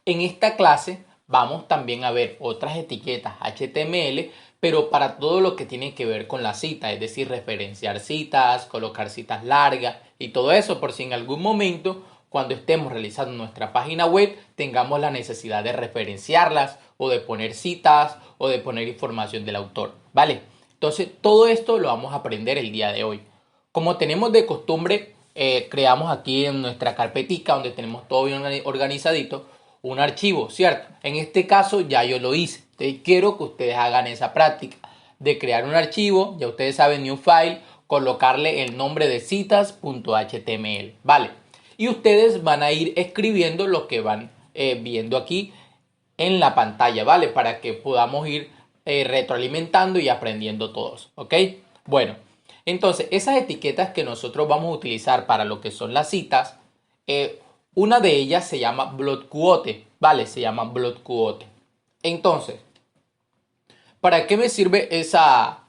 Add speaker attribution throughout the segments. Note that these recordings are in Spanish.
Speaker 1: En esta clase vamos también a ver otras etiquetas HTML, pero para todo lo que tiene que ver con la cita, es decir, referenciar citas, colocar citas largas y todo eso, por si en algún momento cuando estemos realizando nuestra página web tengamos la necesidad de referenciarlas o de poner citas o de poner información del autor, ¿vale? Entonces todo esto lo vamos a aprender el día de hoy. Como tenemos de costumbre, creamos aquí en nuestra carpetica donde tenemos todo bien organizadito un archivo, ¿cierto? En este caso ya yo lo hice. Entonces quiero que ustedes hagan esa práctica de crear un archivo. Ya ustedes saben, new file, colocarle el nombre de citas.html, ¿vale? Y ustedes van a ir escribiendo lo que van viendo aquí en la pantalla, ¿vale? Para que podamos ir retroalimentando y aprendiendo todos, ¿ok? Bueno, entonces esas etiquetas que nosotros vamos a utilizar para lo que son las citas, una de ellas se llama block quote, ¿vale? Se llama block quote. Entonces, ¿para qué me sirve esa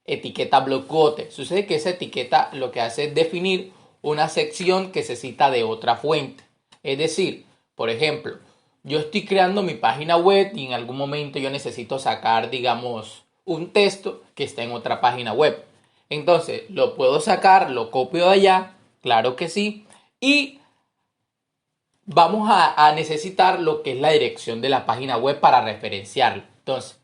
Speaker 1: etiqueta block quote? Sucede que esa etiqueta lo que hace es definir una sección que se cita de otra fuente. Es decir, por ejemplo, yo estoy creando mi página web y en algún momento yo necesito sacar, digamos, un texto que está en otra página web. Entonces, lo puedo sacar, lo copio de allá, claro que sí, y vamos a necesitar lo que es la dirección de la página web para referenciarlo. Entonces,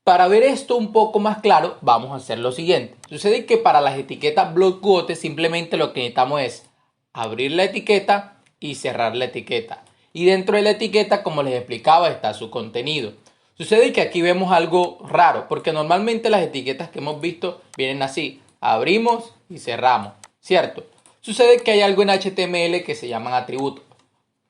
Speaker 1: para ver esto un poco más claro, vamos a hacer lo siguiente. Sucede que para las etiquetas block quote simplemente lo que necesitamos es abrir la etiqueta y cerrar la etiqueta. Y dentro de la etiqueta, como les explicaba, está su contenido. Sucede que aquí vemos algo raro, porque normalmente las etiquetas que hemos visto vienen así. Abrimos y cerramos, ¿cierto? Sucede que hay algo en HTML que se llaman atributos.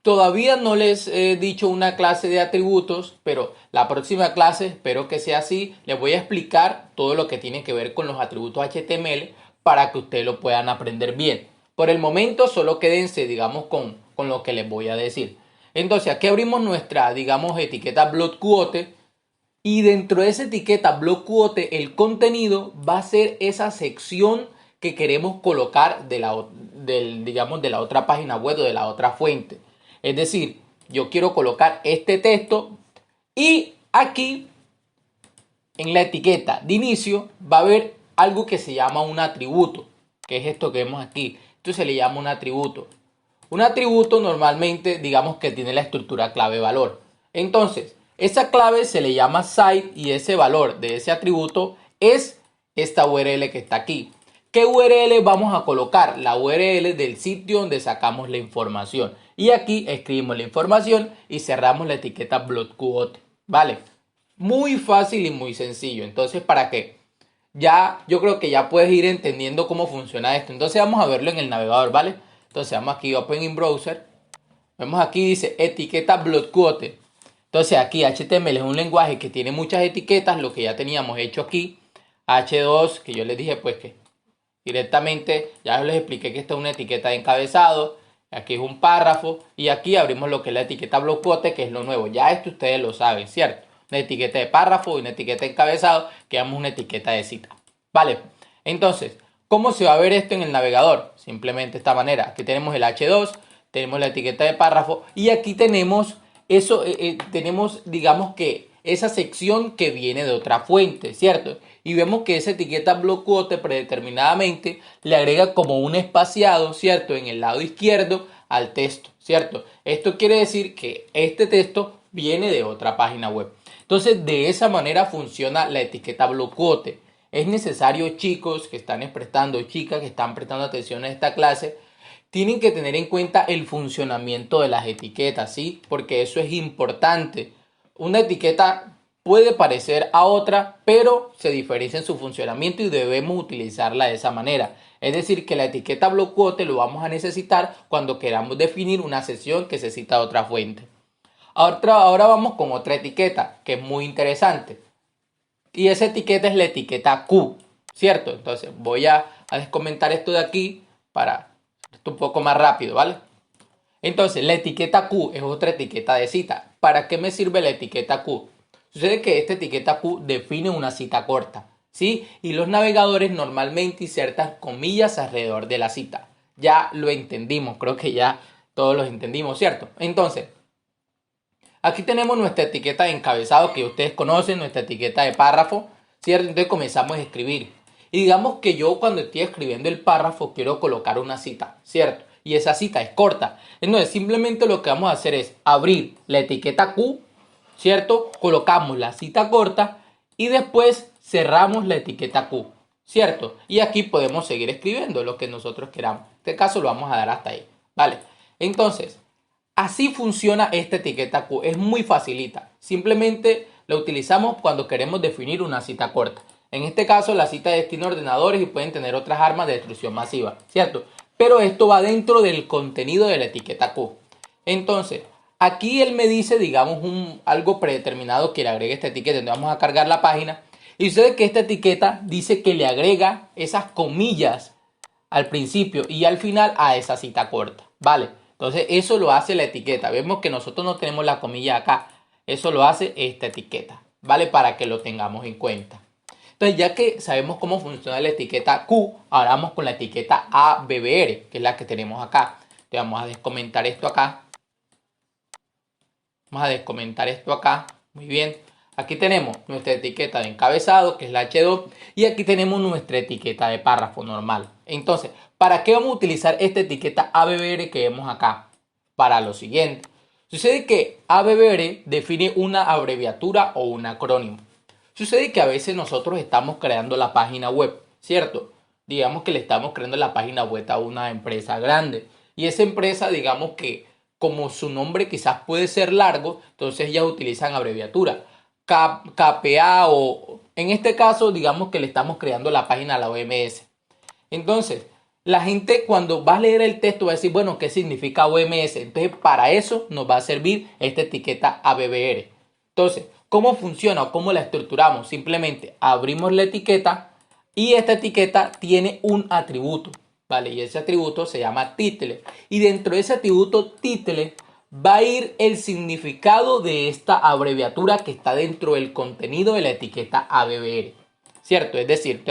Speaker 1: Todavía no les he dicho una clase de atributos, pero la próxima clase, espero que sea así, les voy a explicar todo lo que tiene que ver con los atributos HTML para que ustedes lo puedan aprender bien. Por el momento solo quédense, digamos, con lo que les voy a decir. Entonces aquí abrimos nuestra, digamos, etiqueta block quote y dentro de esa etiqueta block quote el contenido va a ser esa sección que queremos colocar digamos, de la otra página web o de la otra fuente. Es decir, yo quiero colocar este texto y aquí en la etiqueta de inicio va a haber algo que se llama un atributo, que es esto que vemos aquí. Esto se le llama un atributo. Un atributo normalmente digamos que tiene la estructura clave-valor. Entonces, esa clave se le llama site y ese valor de ese atributo es esta URL que está aquí. ¿Qué URL vamos a colocar? La URL del sitio donde sacamos la información. Y aquí escribimos la información y cerramos la etiqueta block quote. ¿Vale? Muy fácil y muy sencillo. Entonces, ¿para qué? Ya, yo creo que ya puedes ir entendiendo cómo funciona esto. Entonces vamos a verlo en el navegador, ¿vale? Entonces vamos aquí, Open in Browser. Vemos aquí, dice etiqueta block quote. Entonces aquí HTML es un lenguaje que tiene muchas etiquetas, lo que ya teníamos hecho aquí. H2, que yo les dije pues que directamente, ya les expliqué que esta es una etiqueta de encabezado, aquí es un párrafo y aquí abrimos lo que es la etiqueta block quote, que es lo nuevo. Ya esto ustedes lo saben, ¿cierto? Una etiqueta de párrafo y una etiqueta de encabezado, que damos una etiqueta de cita. Vale, entonces, ¿cómo se va a ver esto en el navegador? Simplemente de esta manera. Aquí tenemos el H2, tenemos la etiqueta de párrafo y aquí tenemos eso, tenemos digamos que esa sección que viene de otra fuente, ¿cierto? Y vemos que esa etiqueta block quote predeterminadamente le agrega como un espaciado, ¿cierto? En el lado izquierdo al texto, ¿cierto? Esto quiere decir que este texto viene de otra página web. Entonces, de esa manera funciona la etiqueta block quote. Es necesario, chicos que están prestando, chicas que están prestando atención a esta clase, tienen que tener en cuenta el funcionamiento de las etiquetas, ¿sí? Porque eso es importante. Una etiqueta puede parecer a otra, pero se diferencia en su funcionamiento y debemos utilizarla de esa manera. Es decir, que la etiqueta block quote lo vamos a necesitar cuando queramos definir una sección que se cita de otra fuente. Ahora vamos con otra etiqueta que es muy interesante. Y esa etiqueta es la etiqueta Q, ¿cierto? Entonces voy a descomentar esto de aquí para esto un poco más rápido, ¿vale? Entonces, la etiqueta Q es otra etiqueta de cita. ¿Para qué me sirve la etiqueta Q? Sucede que esta etiqueta Q define una cita corta, ¿sí? Y los navegadores normalmente insertan comillas alrededor de la cita. ya lo entendimos, creo que ya todos los entendimos, ¿cierto? Entonces, aquí tenemos nuestra etiqueta de encabezado que ustedes conocen, nuestra etiqueta de párrafo, ¿cierto? Entonces comenzamos a escribir. Y digamos que yo cuando estoy escribiendo el párrafo quiero colocar una cita, ¿cierto? Y esa cita es corta. Entonces simplemente lo que vamos a hacer es abrir la etiqueta Q, ¿cierto? Colocamos la cita corta y después cerramos la etiqueta Q, ¿cierto? Y aquí podemos seguir escribiendo lo que nosotros queramos. En este caso lo vamos a dar hasta ahí, ¿vale? Entonces, así funciona esta etiqueta Q. Es muy facilita. Simplemente la utilizamos cuando queremos definir una cita corta. En este caso, la cita destina ordenadores y pueden tener otras armas de destrucción masiva, ¿cierto? Pero esto va dentro del contenido de la etiqueta Q. Entonces, aquí él me dice, digamos, algo predeterminado que le agregue esta etiqueta. Entonces vamos a cargar la página. Y sucede que esta etiqueta dice que le agrega esas comillas al principio y al final a esa cita corta, ¿vale? Entonces eso lo hace la etiqueta. Vemos que nosotros no tenemos la comilla acá. Eso lo hace esta etiqueta, ¿vale? Para que lo tengamos en cuenta. Entonces ya que sabemos cómo funciona la etiqueta Q, ahora vamos con la etiqueta ABBR, que es la que tenemos acá. Entonces vamos a descomentar esto acá. Vamos a descomentar esto acá. Muy bien. Aquí tenemos nuestra etiqueta de encabezado, que es la H2, y aquí tenemos nuestra etiqueta de párrafo normal. Entonces, ¿para qué vamos a utilizar esta etiqueta ABBR que vemos acá? Para lo siguiente. Sucede que ABBR define una abreviatura o un acrónimo. Sucede que a veces nosotros estamos creando la página web, ¿cierto? Digamos que le estamos creando la página web a una empresa grande. Y esa empresa, digamos que como su nombre quizás puede ser largo, entonces ellas utilizan abreviatura. KPA o en este caso digamos que le estamos creando la página a la OMS. Entonces, la gente cuando va a leer el texto va a decir, bueno, ¿qué significa OMS? Entonces, para eso nos va a servir esta etiqueta ABBR. Entonces, ¿cómo funciona o cómo la estructuramos? Simplemente abrimos la etiqueta y esta etiqueta tiene un atributo, ¿vale? Y ese atributo se llama título. Y dentro de ese atributo título va a ir el significado de esta abreviatura que está dentro del contenido de la etiqueta ABBR, ¿cierto? Es decir,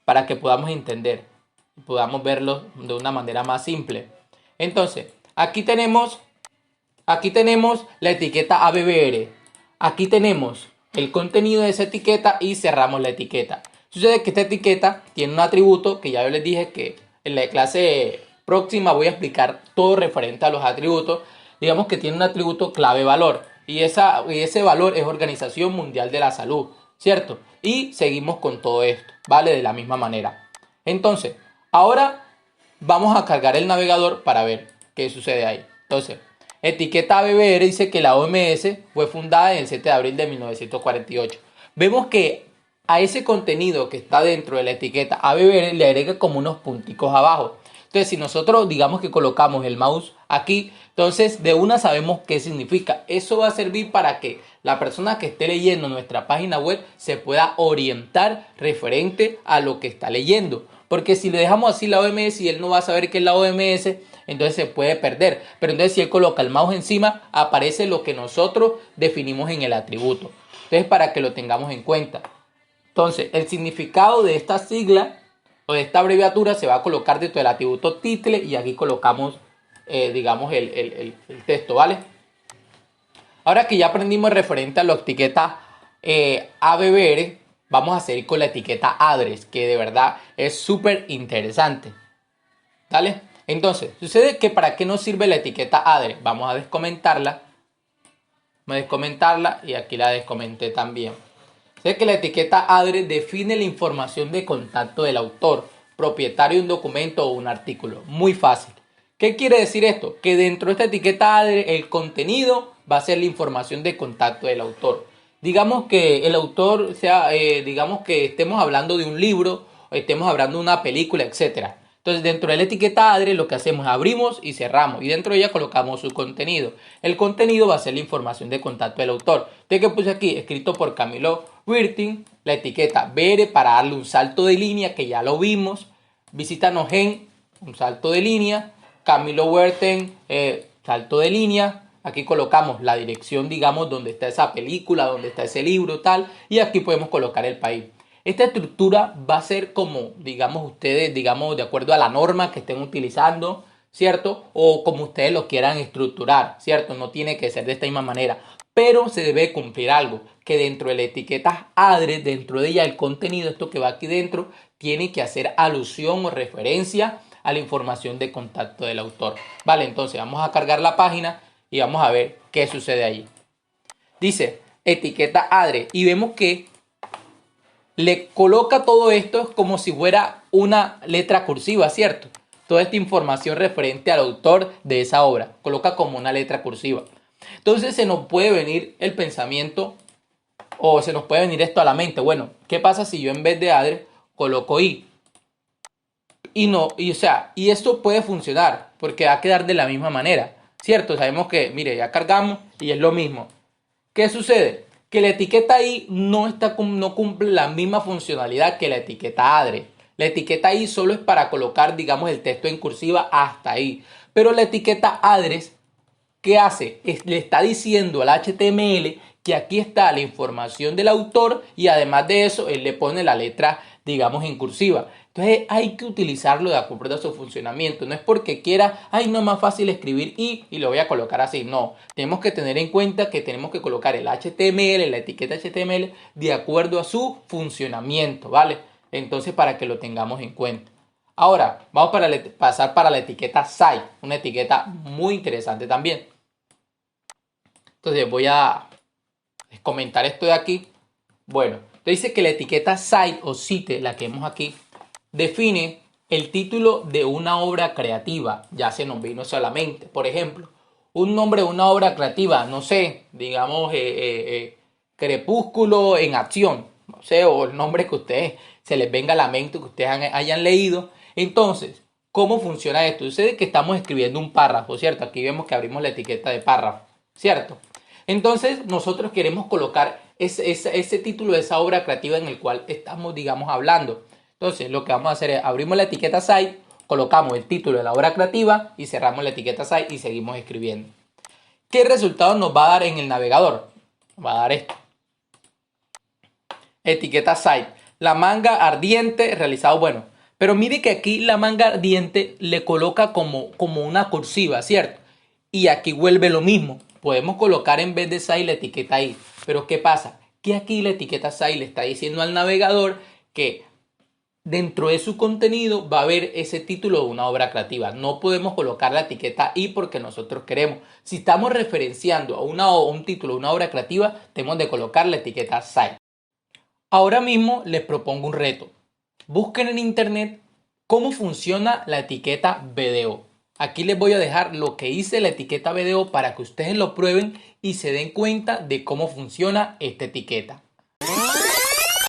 Speaker 1: para que podamos entender y podamos verlo de una manera más simple. Entonces, aquí tenemos la etiqueta ABBR. Aquí tenemos el contenido de esa etiqueta y cerramos la etiqueta. Sucede que esta etiqueta tiene un atributo que ya yo les dije que en la clase próxima voy a explicar todo referente a los atributos. Digamos que tiene un atributo clave valor y ese valor es Organización Mundial de la Salud, ¿cierto? Y seguimos con todo esto, ¿vale? De la misma manera. Entonces, ahora vamos a cargar el navegador para ver qué sucede ahí. Entonces, etiqueta ABBR dice que la OMS fue fundada en el 7 de abril de 1948. Vemos que a ese contenido que está dentro de la etiqueta ABBR le agrega como unos punticos abajo. Entonces, si nosotros digamos que colocamos el mouse aquí, entonces de una sabemos qué significa. Eso va a servir para que la persona que esté leyendo nuestra página web se pueda orientar referente a lo que está leyendo. Porque si le dejamos así la OMS y él no va a saber qué es la OMS, entonces se puede perder. Pero entonces si él coloca el mouse encima, aparece lo que nosotros definimos en el atributo. Entonces para que lo tengamos en cuenta. Entonces el significado de esta sigla o de esta abreviatura se va a colocar dentro del atributo título y aquí colocamos, digamos, el texto, ¿vale? Ahora que ya aprendimos referente a la etiqueta ABBR, vamos a seguir con la etiqueta address, que de verdad es súper interesante. ¿Vale? Entonces, sucede que ¿para qué nos sirve la etiqueta address? Vamos a descomentarla. Vamos a descomentarla y aquí la descomenté también. Sé que la etiqueta address define la información de contacto del autor, propietario de un documento o un artículo. Muy fácil. ¿Qué quiere decir esto? Que dentro de esta etiqueta address el contenido va a ser la información de contacto del autor. Digamos que el autor sea, digamos que estemos hablando de un libro, o estemos hablando de una película, etcétera. Entonces dentro de la etiqueta address lo que hacemos es abrimos y cerramos y dentro de ella colocamos su contenido. El contenido va a ser la información de contacto del autor. ¿De qué puse aquí? Escrito por Camilo Wirting, la etiqueta BR para darle un salto de línea que ya lo vimos. Visítanos en un salto de línea. Camilo Wirting, salto de línea. Aquí colocamos la dirección, digamos, donde está esa película, donde está ese libro, tal. Y aquí podemos colocar el país. Esta estructura va a ser como, digamos, ustedes, digamos, de acuerdo a la norma que estén utilizando, ¿cierto? O como ustedes lo quieran estructurar, ¿cierto? No tiene que ser de esta misma manera. Pero se debe cumplir algo, que dentro de la etiqueta ADRE, dentro de ella el contenido, esto que va aquí dentro, tiene que hacer alusión o referencia a la información de contacto del autor. Vale, entonces vamos a cargar la página y vamos a ver qué sucede allí. Dice etiqueta ADRE y vemos que le coloca todo esto como si fuera una letra cursiva, ¿cierto? Toda esta información referente al autor de esa obra, coloca como una letra cursiva. Entonces se nos puede venir el pensamiento o se nos puede venir esto a la mente. Bueno, ¿qué pasa si yo en vez de ADRE coloco I? Y no, y esto puede funcionar porque va a quedar de la misma manera, ¿cierto? Sabemos que, mire, ya cargamos y es lo mismo. ¿Qué sucede? Que la etiqueta I no cumple la misma funcionalidad que la etiqueta ADRE. La etiqueta I solo es para colocar, digamos, el texto en cursiva hasta ahí. Pero la etiqueta ADRE, ¿qué hace? Le está diciendo al HTML que aquí está la información del autor y además de eso, él le pone la letra, digamos, en cursiva. Entonces hay que utilizarlo de acuerdo a su funcionamiento. No es porque quiera, ay, no es más fácil escribir y lo voy a colocar así. No, tenemos que tener en cuenta que tenemos que colocar el HTML, la etiqueta HTML, de acuerdo a su funcionamiento, ¿vale? Entonces para que lo tengamos en cuenta. Ahora, vamos para pasar para la etiqueta site, una etiqueta muy interesante también. Entonces voy a comentar esto de aquí. Bueno, dice que la etiqueta site o site, la que vemos aquí, define el título de una obra creativa. Ya se nos vino solamente. Por ejemplo, un nombre de una obra creativa, no sé, digamos Crepúsculo en acción, no sé, o el nombre que ustedes se les venga a la mente, que ustedes hayan leído. Entonces, ¿cómo funciona esto? Ustedes que estamos escribiendo un párrafo, ¿cierto? Aquí vemos que abrimos la etiqueta de párrafo, ¿cierto? Entonces nosotros queremos colocar ese título de esa obra creativa en el cual estamos, digamos, hablando. Entonces lo que vamos a hacer es abrimos la etiqueta site, colocamos el título de la obra creativa y cerramos la etiqueta site y seguimos escribiendo. ¿Qué resultado nos va a dar en el navegador? Nos va a dar esto. Etiqueta site. La manga ardiente realizado, bueno. Pero mire que aquí la manga ardiente le coloca como una cursiva, ¿cierto? Y aquí vuelve lo mismo. Podemos colocar en vez de site la etiqueta ahí. Pero ¿qué pasa? Que aquí la etiqueta site le está diciendo al navegador que dentro de su contenido va a haber ese título de una obra creativa. No podemos colocar la etiqueta I porque nosotros queremos. Si estamos referenciando a un título de una obra creativa, tenemos de colocar la etiqueta site. Ahora mismo les propongo un reto. Busquen en internet cómo funciona la etiqueta video. Aquí les voy a dejar lo que hice la etiqueta video para que ustedes lo prueben y se den cuenta de cómo funciona esta etiqueta.